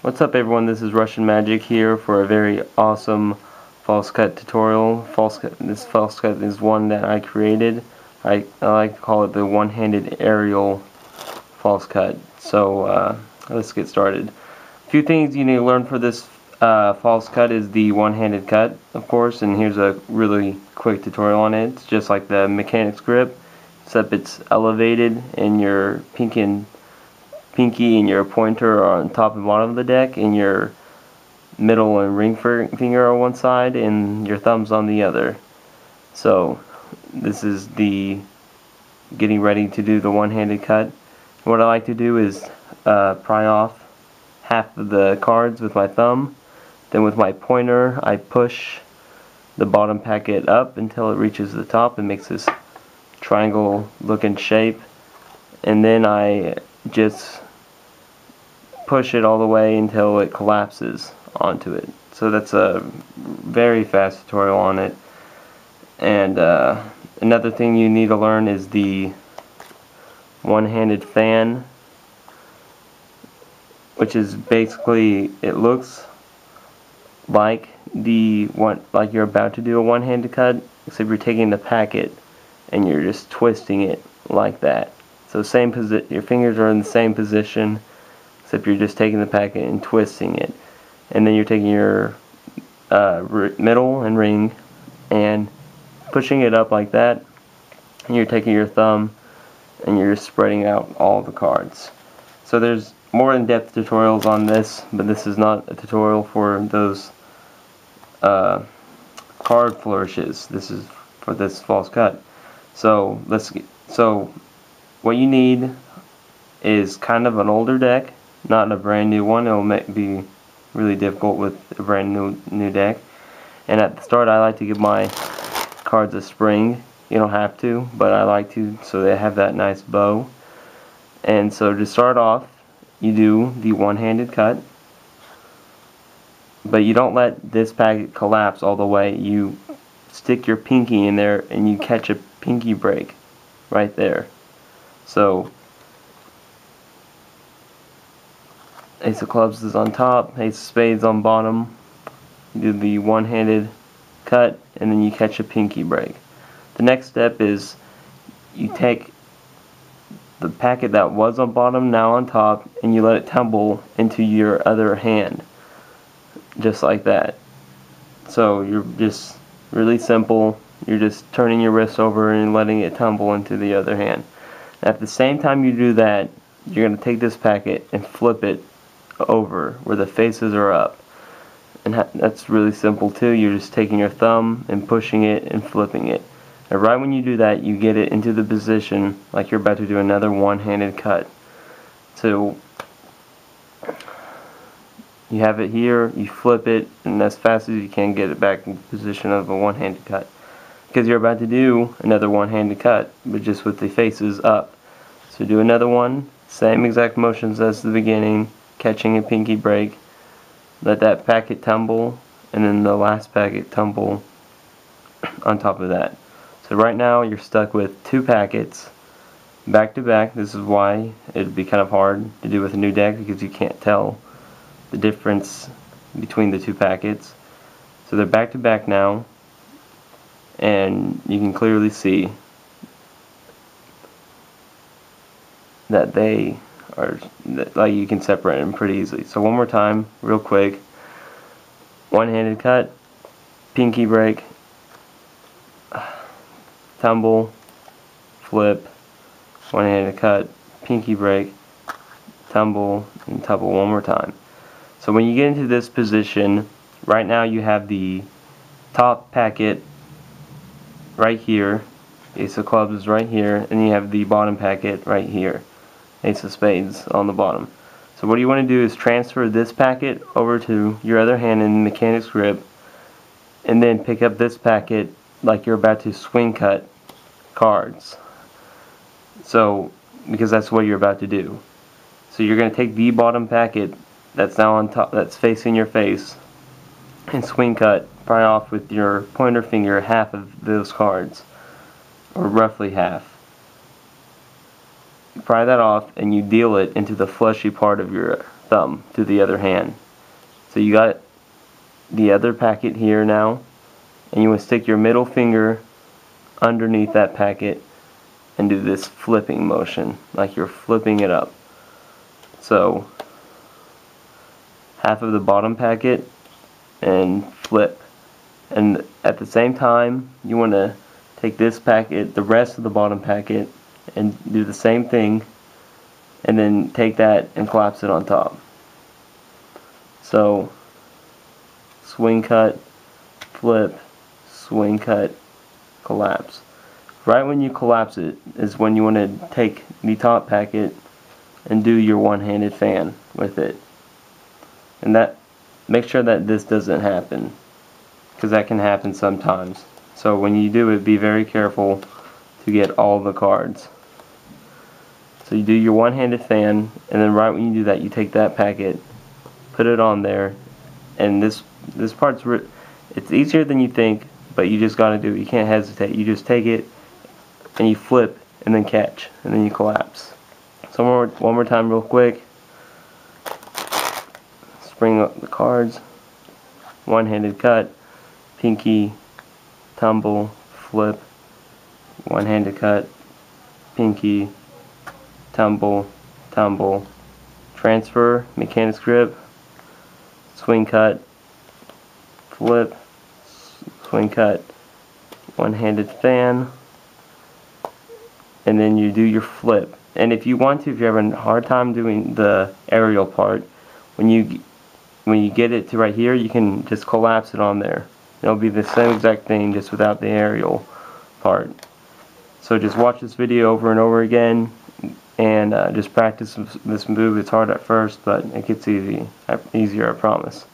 What's up everyone, this is Russian Magic here for a very awesome false cut tutorial. This false cut is one that I created. I like to call it the one-handed aerial false cut. So let's get started. A few things you need to learn for this false cut is the one-handed cut, of course, and here's a really quick tutorial on it. It's just like the mechanics grip, except it's elevated and your pinky and your pointer are on top and bottom of the deck, and your middle and ring finger are one side and your thumb's on the other. So this is the getting ready to do the one-handed cut. What I like to do is pry off half of the cards with my thumb. Then with my pointer I push the bottom packet up until it reaches the top and makes this triangle looking shape, and then I just push it all the way until it collapses onto it. So that's a very fast tutorial on it. And another thing you need to learn is the one-handed fan, which is basically, it looks like like you're about to do a one-handed cut, except you're taking the packet and you're just twisting it like that. So your fingers are in the same position, except you're just taking the packet and twisting it. And then you're taking your middle and ring and pushing it up like that, and you're taking your thumb and you're just spreading out all the cards. So there's more in-depth tutorials on this, but this is not a tutorial for those card flourishes. This is for this false cut. So what you need is kind of an older deck, not a brand new one. It'll be really difficult with a brand new deck. And at the start I like to give my cards a spring. You don't have to, but I like to, so they have that nice bow. And so to start off, you do the one-handed cut, but you don't let this packet collapse all the way. You stick your pinky in there and you catch a pinky break right there. So Ace of Clubs is on top, Ace of Spades on bottom. You do the one-handed cut and then you catch a pinky break. The next step is you take the packet that was on bottom, now on top, and you let it tumble into your other hand, just like that. So you're just really simple. You're just turning your wrist over and letting it tumble into the other hand. At the same time you do that, you're going to take this packet and flip it over where the faces are up. And that's really simple too. You're just taking your thumb and pushing it and flipping it. And right when you do that, you get it into the position like you're about to do another one-handed cut. So you have it here, you flip it, and as fast as you can get it back in the position of a one-handed cut, because you're about to do another one-handed cut, but just with the faces up. So do another one, same exact motions as the beginning, catching a pinky break, let that packet tumble, and then the last packet tumble on top of that. So right now you're stuck with two packets back to back. This is why it'd be kind of hard to do with a new deck, because you can't tell the difference between the two packets. So they're back to back now, and you can clearly see that they are, like, you can separate them pretty easily. So one more time, real quick: one-handed cut, pinky break, tumble, flip, one-handed cut, pinky break, tumble, and tumble one more time. So when you get into this position, right now you have the top packet right here, Ace of Clubs is right here, and you have the bottom packet right here, Ace of Spades on the bottom. So what you want to do is transfer this packet over to your other hand in the mechanics grip, and then pick up this packet like you're about to swing cut cards. So because that's what you're about to do. So you're going to take the bottom packet that's now on top, that's facing your face, and swing cut, pry off with your pointer finger half of those cards, or roughly half. You pry that off and you deal it into the fleshy part of your thumb to the other hand. So you got the other packet here now, and you want to stick your middle finger underneath that packet and do this flipping motion, like you're flipping it up. So half of the bottom packet and flip, and at the same time you want to take this packet, the rest of the bottom packet, and do the same thing, and then take that and collapse it on top. So swing cut, flip, swing cut, collapse. Right when you collapse it is when you want to take the top packet and do your one-handed fan with it. And that, make sure that this doesn't happen, because that can happen sometimes. So when you do it, be very careful to get all the cards. So you do your one-handed fan, and then right when you do that, you take that packet, put it on there, and this part's it's easier than you think, but you just gotta do it. You can't hesitate. You just take it and you flip and then catch, and then you collapse. So one more time real quick. Bring up the cards, one-handed cut, pinky, tumble, flip, one-handed cut, pinky, tumble, tumble, transfer, mechanics grip, swing cut, flip, swing cut, one-handed fan, and then you do your flip. And if you want to, if you're having a hard time doing the aerial part, when you get it to right here, you can just collapse it on there. It'll be the same exact thing, just without the aerial part. So just watch this video over and over again, and just practice this move. It's hard at first, but it gets easier, I promise.